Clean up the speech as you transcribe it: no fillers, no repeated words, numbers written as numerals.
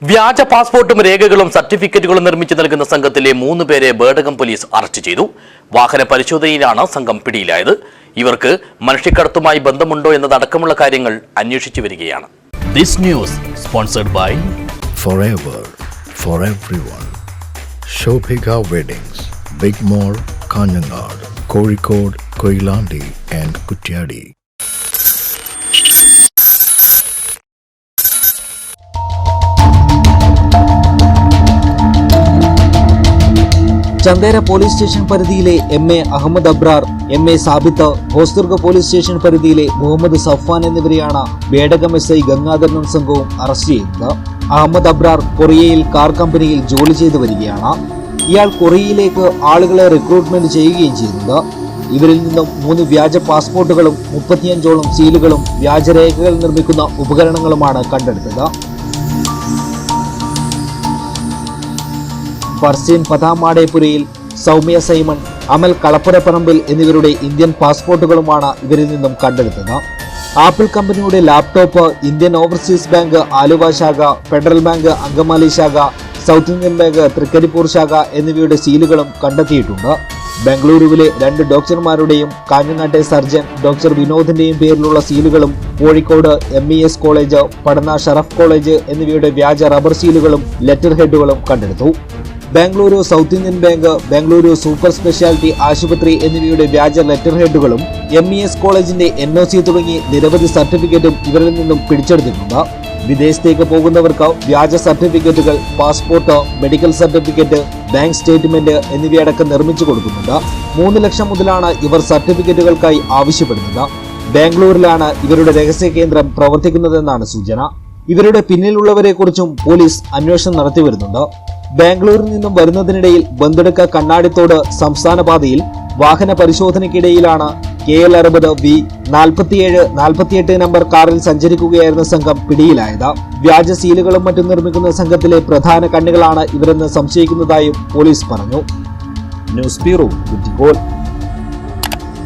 വ്യാജ പാസ്പോർട്ടും രേഖകളും സർട്ടിഫിക്കറ്റുകളും നിർമ്മിച്ചു നൽകുന്ന സംഘത്തിലെ 3 പേരെ ബേഡകം പോലീസ് അറസ്റ്റ് ചെയ്തു. വാഹന പരിശോധനയിലാണ് സംഘം പിടിയിലായത്. ഇവർക്ക് മനുഷ്യക്കടത്തുമായി ബന്ധമുണ്ടോ എന്നതടക്കമുള്ള കാര്യങ്ങൾ അന്വേഷിച്ചു വരികയാണ്. This news sponsored by Forever for everyone. Shobhika Weddings, Big Mall, Kanjangad, Kozhikode, Koilandi and Kuttiyadi. Chandera police station പരിധിയിലെ MA Ahammed Abrar, MA Sabith, Hosdurg police station പരിധിയിലെ മുഹമ്മദ് സഫ്വാൻ എന്നിവരെയാണ് ബേഡകം SI ഗംഗാധരനും സംഘവും അറസ്റ്റ് ചെയ്തത്. അഹമ്മദ് അബ്രാർ കൊറിയയിൽ കാർ കമ്പനിയിൽ ജോലി ചെയ്തു വരികയാണ്. ഇയാൾ കൊറിയയിലേക്ക് ആളുകളെ റിക്രൂട്ട്മെന്റ് ചെയ്യുകയും ചെയ്യുന്നത്. ഇവരിൽ നിന്നും 3 വ്യാജ പാസ്പോർട്ടുകളും 35ഓളം സീലുകളും വ്യാജരേഖകൾ നിർമ്മിക്കുന്ന ഉപകരണങ്ങളുമാണ് കണ്ടെടുത്തത്. ഫർസീൻ പതാമാടേപുരയിൽ, സൗമ്യ സൈമൺ, അമൽ കളപ്പുരപ്പറമ്പിൽ എന്നിവരുടെ ഇന്ത്യൻ പാസ്പോർട്ടുകളുമാണ് ഇവരിൽ നിന്നും കണ്ടെടുത്തത്. ആപ്പിൾ കമ്പനിയുടെ laptop, Indian overseas bank Aluva ശാഖ, ഫെഡറൽ ബാങ്ക് അങ്കമാലി ശാഖ, സൗത്ത് ഇന്ത്യൻ ബാങ്ക് തൃക്കരിപ്പൂർ ശാഖ എന്നിവയുടെ സീലുകളും കണ്ടെത്തിയിട്ടുണ്ട്. ബംഗളൂരുവിലെ 2 ഡോക്ടർമാരുടെയും കാഞ്ഞങ്ങാട്ടെ സർജൻ ഡോക്ടർ വിനോദിന്റെയും പേരിലുള്ള സീലുകളും കോഴിക്കോട് MES കോളേജ്, പടന്ന ഷറഫ് കോളേജ് എന്നിവയുടെ വ്യാജ റബ്ബർ സീലുകളും ലെറ്റർ ഹെഡുകളും കണ്ടെടുത്തു. Bengaluru south Indian bank, Bengaluru super speciality ആശുപത്രി എന്നിവയുടെ വ്യാജ ലെറ്റർ ഹെഡുകളും MES കോളേജിന്റെ NOC തുടങ്ങി നിരവധി സർട്ടിഫിക്കറ്റും ഇവരിൽ നിന്നും പിടിച്ചെടുത്തിട്ടുണ്ട്. വിദേശത്തേക്ക് പോകുന്നവർക്ക് വ്യാജ സർട്ടിഫിക്കറ്റുകൾ, passport, medical certificate, bank statement എന്നിവയടക്കം നിർമ്മിച്ചു കൊടുക്കുന്നുണ്ട്. 3 ലക്ഷം മുതലാണ് ഇവർ സർട്ടിഫിക്കറ്റുകൾക്കായി ആവശ്യപ്പെടുന്നത്. ബാംഗ്ലൂരിലാണ് ഇവരുടെ രഹസ്യ കേന്ദ്രം പ്രവർത്തിക്കുന്നതെന്നാണ് സൂചന. ഇവരുടെ പിന്നിലുള്ളവരെ കുറിച്ചും പോലീസ് അന്വേഷണം നടത്തി വരുന്നുണ്ട്. ബാംഗ്ലൂരിൽ നിന്നും വരുന്നതിനിടയിൽ ബന്തെടുക്ക കണ്ണാടിത്തോട് സംസ്ഥാന പാതയിൽ വാഹന പരിശോധനയ്ക്കിടയിലാണ് KL60V 4748 നമ്പർ കാറിൽ സഞ്ചരിക്കുകയായിരുന്ന സംഘം പിടിയിലായത്. വ്യാജ സീലുകളും മറ്റും നിർമ്മിക്കുന്ന സംഘത്തിലെ പ്രധാന കണ്ണികളാണ് ഇവരെന്ന് സംശയിക്കുന്നതായും പോലീസ് പറഞ്ഞു. News bureau, Kuttikkod.